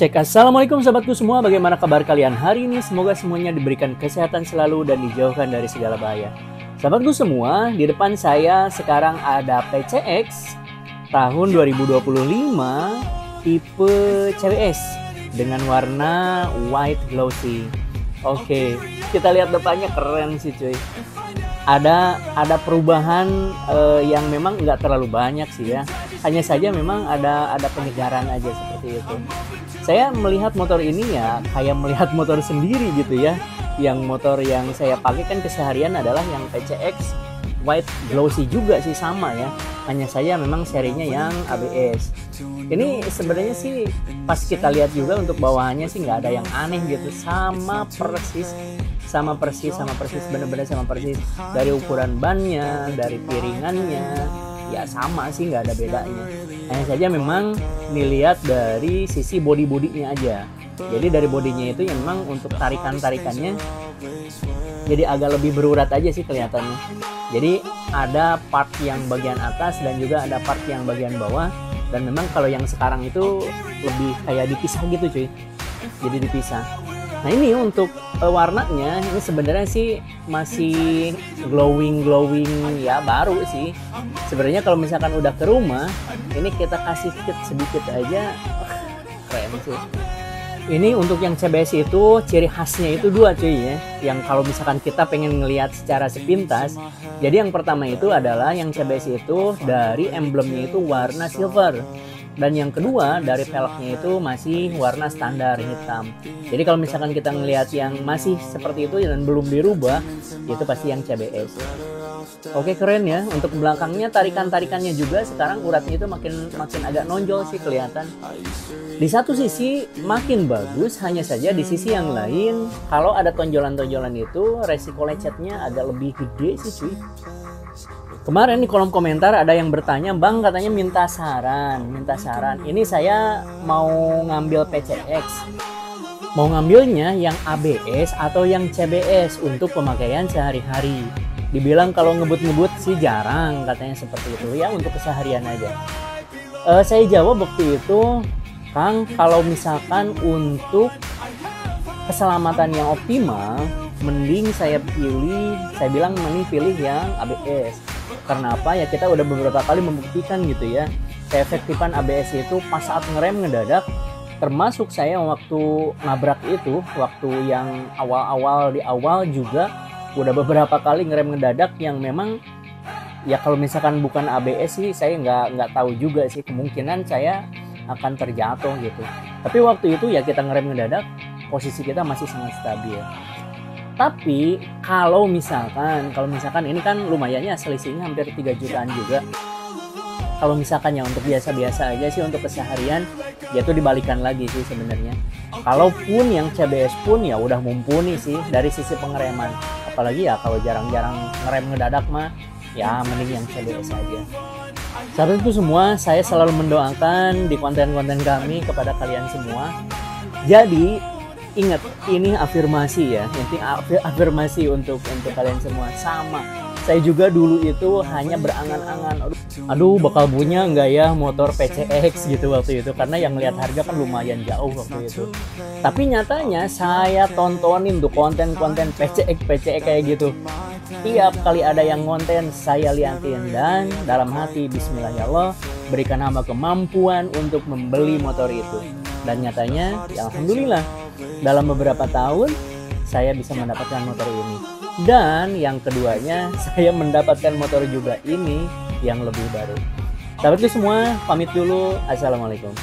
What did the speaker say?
Cek, assalamualaikum sahabatku semua, bagaimana kabar kalian hari ini? Semoga semuanya diberikan kesehatan selalu dan dijauhkan dari segala bahaya. Sahabatku semua, di depan saya sekarang ada PCX tahun 2025 tipe CBS dengan warna white glossy. Oke, kita lihat depannya, keren sih cuy. Ada perubahan yang memang nggak terlalu banyak sih ya. Hanya saja memang ada penyegaran aja seperti itu. Saya melihat motor ini ya kayak melihat motor sendiri gitu ya. Yang motor yang saya pakai kan keseharian adalah yang PCX white glossy juga sih, sama ya. Hanya saja memang serinya yang ABS. Ini sebenarnya sih pas kita lihat juga untuk bawahannya sih nggak ada yang aneh gitu, sama persis, bener-bener sama persis. Dari ukuran bannya, dari piringannya, ya sama sih, nggak ada bedanya. Hanya saja memang dilihat dari sisi bodinya aja. Jadi dari bodinya itu yang memang untuk tarikannya jadi agak lebih berurat aja sih kelihatannya. Jadi ada part yang bagian atas dan juga ada part yang bagian bawah. Dan memang kalau yang sekarang itu lebih kayak dipisah gitu cuy. Jadi dipisah. Nah ini untuk warnanya ini sebenarnya sih masih glowing ya, baru sih. Sebenarnya kalau misalkan udah ke rumah, ini kita kasih kit sedikit aja, keren sih. Ini untuk yang CBS itu ciri khasnya itu dua cuy ya. Yang kalau misalkan kita pengen ngelihat secara sepintas, jadi yang pertama itu adalah yang CBS itu dari emblemnya itu warna silver. Dan yang kedua dari velgnya itu masih warna standar hitam. Jadi kalau misalkan kita ngelihat yang masih seperti itu dan belum dirubah, itu pasti yang CBS. Oke, keren ya. Untuk belakangnya tarikannya juga sekarang uratnya itu makin agak nonjol sih kelihatan. Di satu sisi makin bagus, hanya saja di sisi yang lain kalau ada tonjolan-tonjolan itu resiko lecetnya agak lebih gede sih cuy. Kemarin di kolom komentar ada yang bertanya, "Bang, katanya minta saran. Ini saya mau ngambil PCX. Mau ngambilnya yang ABS atau yang CBS untuk pemakaian sehari-hari." Dibilang kalau ngebut-ngebut sih jarang, katanya seperti itu ya, untuk keseharian aja. Saya jawab waktu itu, "Kang, kalau misalkan untuk keselamatan yang optimal, mending saya bilang mending pilih yang ABS. Karena apa ya, kita udah beberapa kali membuktikan gitu ya, keefektifan ABS itu pas saat ngerem ngedadak, termasuk saya waktu nabrak itu, waktu yang awal juga udah beberapa kali ngerem ngedadak yang memang ya kalau misalkan bukan ABS sih saya nggak tahu juga sih, kemungkinan saya akan terjatuh gitu. Tapi waktu itu ya kita ngerem ngedadak, posisi kita masih sangat stabil. Tapi kalau misalkan ini kan lumayannya selisihnya hampir 3 jutaan juga. Kalau misalkan ya untuk biasa-biasa aja sih, untuk keseharian ya itu dibalikan lagi sih sebenarnya. Kalaupun yang CBS pun ya udah mumpuni sih dari sisi pengereman. Apalagi ya kalau jarang-jarang ngerem ngedadak mah ya mending yang CBS aja. Sahabat itu semua, saya selalu mendoakan di konten-konten kami kepada kalian semua. Jadi ingat, ini afirmasi ya, nanti afirmasi untuk kalian semua. Sama, saya juga dulu itu hanya berangan-angan, aduh bakal punya nggak ya motor PCX gitu waktu itu, karena yang lihat harga kan lumayan jauh waktu itu. Tapi nyatanya saya tontonin tuh konten-konten PCX kayak gitu. Tiap kali ada yang konten saya liatin, dan dalam hati bismillah ya Allah, berikan hamba kemampuan untuk membeli motor itu. Dan nyatanya ya alhamdulillah, dalam beberapa tahun saya bisa mendapatkan motor ini. Dan yang keduanya, saya mendapatkan motor juga ini yang lebih baru. Sahabatku semua, pamit dulu. Assalamualaikum.